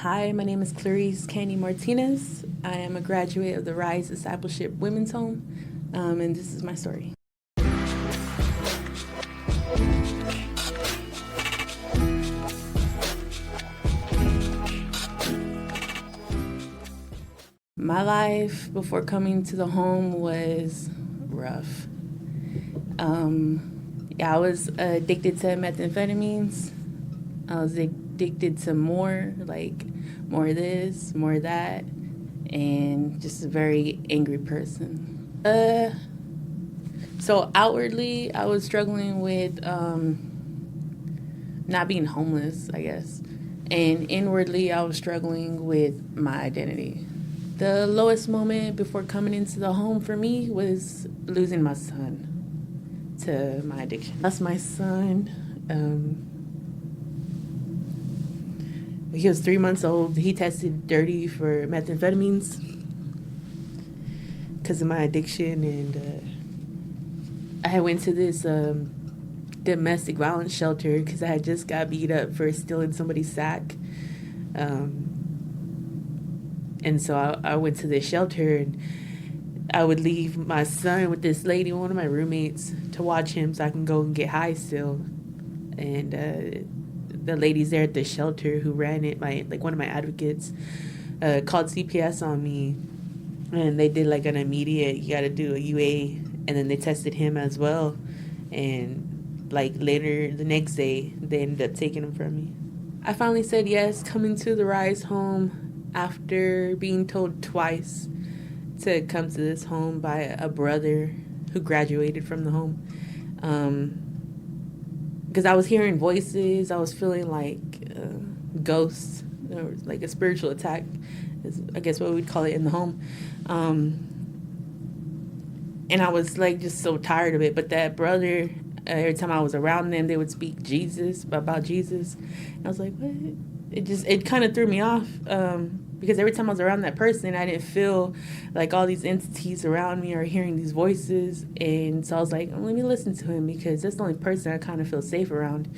Hi, my name is Clarice Martinez. I am a graduate of the Rise Discipleship Women's Home, and this is my story. My life before coming to the home was rough. I was addicted to methamphetamines. I was addicted to more of this, more of that, and just a very angry person. So outwardly, I was struggling with not being homeless, I guess. And inwardly, I was struggling with my identity. The lowest moment before coming into the home for me was losing my son to my addiction. Lost my son. He was 3 months old. He tested dirty for methamphetamines because of my addiction, and I went to this domestic violence shelter because I had just got beat up for stealing somebody's sack. And so I went to this shelter, and I would leave my son with this lady, one of my roommates, to watch him so I can go and get high still. And the ladies there at the shelter who ran it, one of my advocates, called CPS on me, and they did like an immediate, you got to do a UA, and then they tested him as well. And like later the next day, they ended up taking him from me. I finally said yes, coming to the Rise home after being told twice to come to this home by a brother who graduated from the home. Because I was hearing voices, I was feeling like ghosts, or like a spiritual attack, is I guess what we'd call it in the home. And I was like just so tired of it. But that brother, every time I was around them, they would speak about Jesus. And I was like, what? It kind of threw me off, because every time I was around that person, I didn't feel like all these entities around me are hearing these voices. And so I was like, let me listen to him, because that's the only person I kind of feel safe around.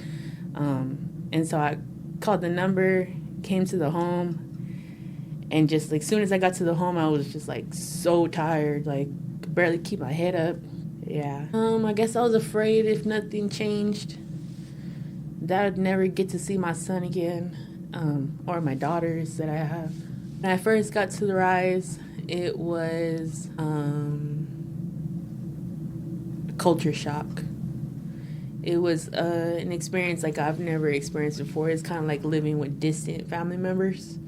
And so I called the number, came to the home, and just like soon as I got to the home, I was just like so tired, like could barely keep my head up. Yeah. I guess I was afraid if nothing changed that I'd never get to see my son again, or my daughters that I have. When I first got to the Rise, it was a culture shock. It was an experience like I've never experienced before. It's kind of like living with distant family members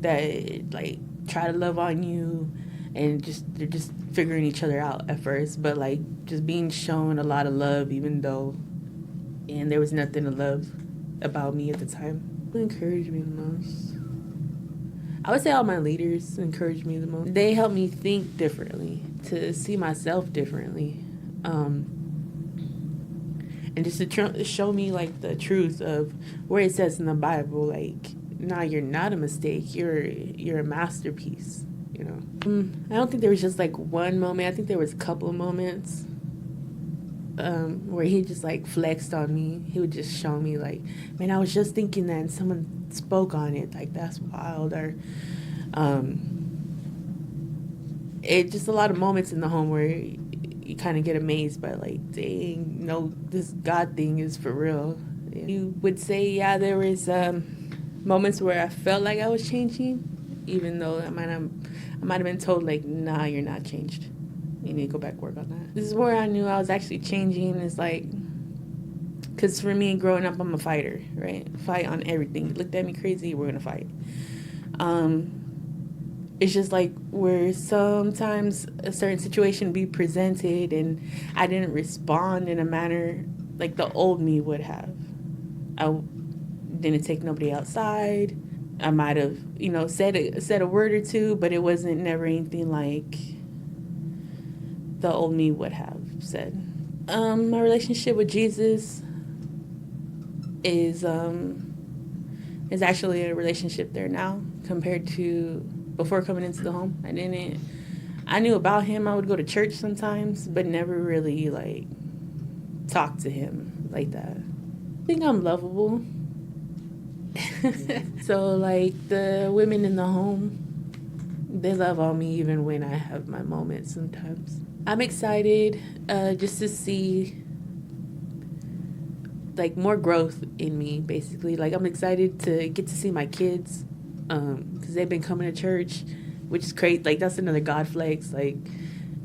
that like try to love on you, and they're just figuring each other out at first, but like just being shown a lot of love, even though, and there was nothing to love about me at the time. Who encouraged me the most? I would say all my leaders encouraged me the most. They helped me think differently, to see myself differently, and just to show me like the truth of where it says in the Bible, like, nah, you're not a mistake. You're a masterpiece. You know. I don't think there was just like one moment. I think there was a couple of moments where he just like flexed on me. He would just show me like, man, I was just thinking that, and someone spoke on it. Like, that's wild. Or it just a lot of moments in the home where you kind of get amazed by like, dang, no, this God thing is for real. You would say, yeah, there was moments where I felt like I was changing, even though I might have been told like, nah, you're not changed. You need to go back work on that. This is where I knew I was actually changing. Is like, because for me, growing up, I'm a fighter, right? Fight on everything. You looked at me crazy, we're gonna fight. It's just like where sometimes a certain situation be presented and I didn't respond in a manner like the old me would have. I didn't take nobody outside. I might have, said a word or two, but it wasn't never anything like the old me would have said. My relationship with Jesus is actually a relationship there now compared to before coming into the home. I knew about him. I would go to church sometimes, but never really like talk to him like that. I think I'm lovable. So, like, the women in the home, they love on me even when I have my moments sometimes. I'm excited just to see, like, more growth in me, basically. Like, I'm excited to get to see my kids because they've been coming to church, which is great. Like, that's another God flex. Like,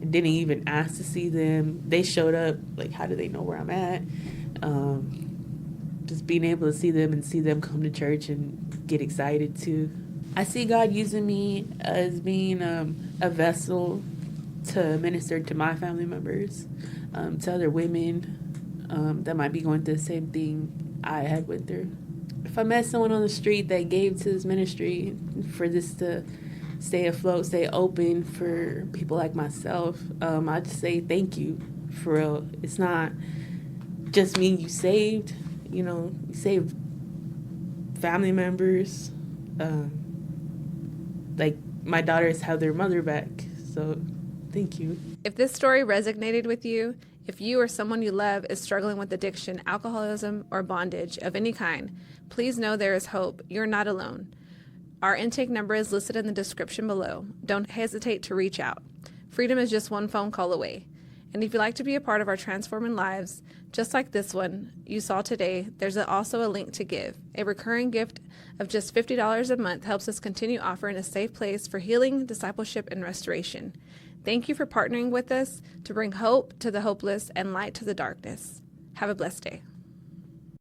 I didn't even ask to see them. They showed up. Like, how do they know where I'm at? Just being able to see them and see them come to church and get excited too. I see God using me as being a vessel to minister to my family members, to other women that might be going through the same thing I had went through. If I met someone on the street that gave to this ministry for this to stay afloat, stay open for people like myself, I just say thank you, for real. It's not just me you saved, you saved family members. Like, my daughters have their mother back, so thank you. If this story resonated with you, if you or someone you love is struggling with addiction, alcoholism, or bondage of any kind, please know there is hope. You're not alone. Our intake number is listed in the description below. Don't hesitate to reach out. Freedom is just one phone call away. And if you'd like to be a part of our transforming lives, just like this one you saw today, there's also a link to give. A recurring gift of just $50 a month helps us continue offering a safe place for healing, discipleship, and restoration. Thank you for partnering with us to bring hope to the hopeless and light to the darkness. Have a blessed day.